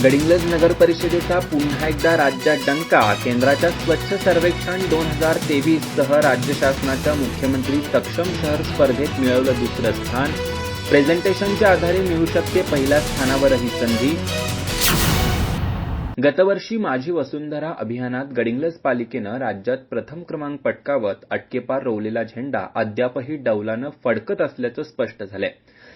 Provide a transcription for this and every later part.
गडिंग्लज नगर परिषदेचा पुन्हा एकदा राज्यात डंका. केंद्राच्या स्वच्छ सर्वेक्षण 2023 सह राज्य शासनाच्या मुख्यमंत्री सक्षम शहर स्पर्धेत मिळवलं दुसरं स्थान. प्रेझेंटेशनच्या आधारे मिळू शकते पहिल्या स्थानावरही संधी. गतवर्षी माझी वसुंधरा अभियानात गडिंग्लज पालिकेनं राज्यात प्रथम क्रमांक पटकावत अटकेपार रोवलेला झेंडा अद्यापही डौलानं फडकत असल्याचं स्पष्ट झालंय.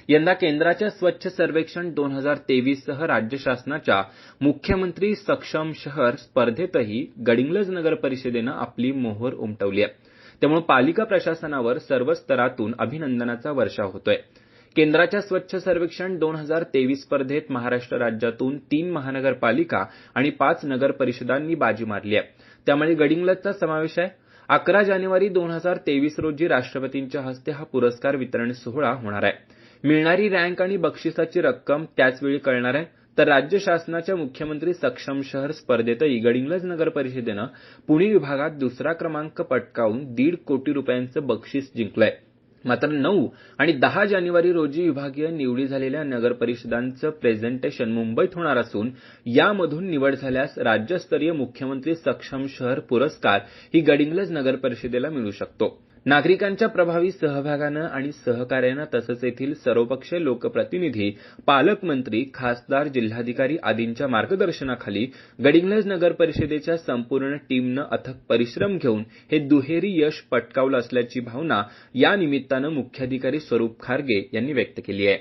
यंदा केंद्राच्या स्वच्छ सर्वेक्षण 2023 सह राज्य शासनाच्या मुख्यमंत्री सक्षम शहर स्पर्धेतही गडिंग्लज नगर परिषदेनं आपली मोहोर उमटवली आहे. त्यामुळे पालिका प्रशासनावर सर्व स्तरातून अभिनंदनाचा वर्षाव होतोय. केंद्राच्या स्वच्छ सर्वेक्षण 2023 स्पर्धेत महाराष्ट्र राज्यातून 3 महानगरपालिका आणि 5 नगर परिषदांनी बाजी मारली आहे. त्यामुळे गडिंग्लजचा समावेश आहे. 11 जानेवारी 2023 रोजी राष्ट्रपतींच्या हस्ते हा पुरस्कार वितरण सोहळा होणार आहे. मिळणारी रँक आणि बक्षिसाची रक्कम त्याचवेळी कळणार आहे. तर राज्य शासनाच्या मुख्यमंत्री सक्षम शहर स्पर्धेतही गडिंग्लज नगर परिषदेनं पुणे विभागात दुसरा क्रमांक पटकावून 1.5 कोटी रुपयांचं बक्षीस जिंकलंय. मात्र 9 आणि 10 जानेवारी रोजी विभागीय निवडी झालेल्या नगर परिषदांचं प्रेझेंटेशन मुंबईत होणार असून यामधून निवड झाल्यास राज्यस्तरीय मुख्यमंत्री सक्षम शहर पुरस्कार ही गडिंग्लज नगर परिषदेला मिळू शकतो. नागरिकांच्या प्रभावी सहभागानं आणि सहकार्यानं तसंच येथील सर्वपक्षीय लोकप्रतिनिधी, पालकमंत्री, खासदार, जिल्हाधिकारी आदींच्या मार्गदर्शनाखाली गडिंग्लज नगर परिषदेच्या संपूर्ण टीमनं अथक परिश्रम घेऊन हे दुहेरी यश पटकावलं असल्याची भावना या निमित्तानं मुख्याधिकारी स्वरूप खारगे यांनी व्यक्त केली आहे.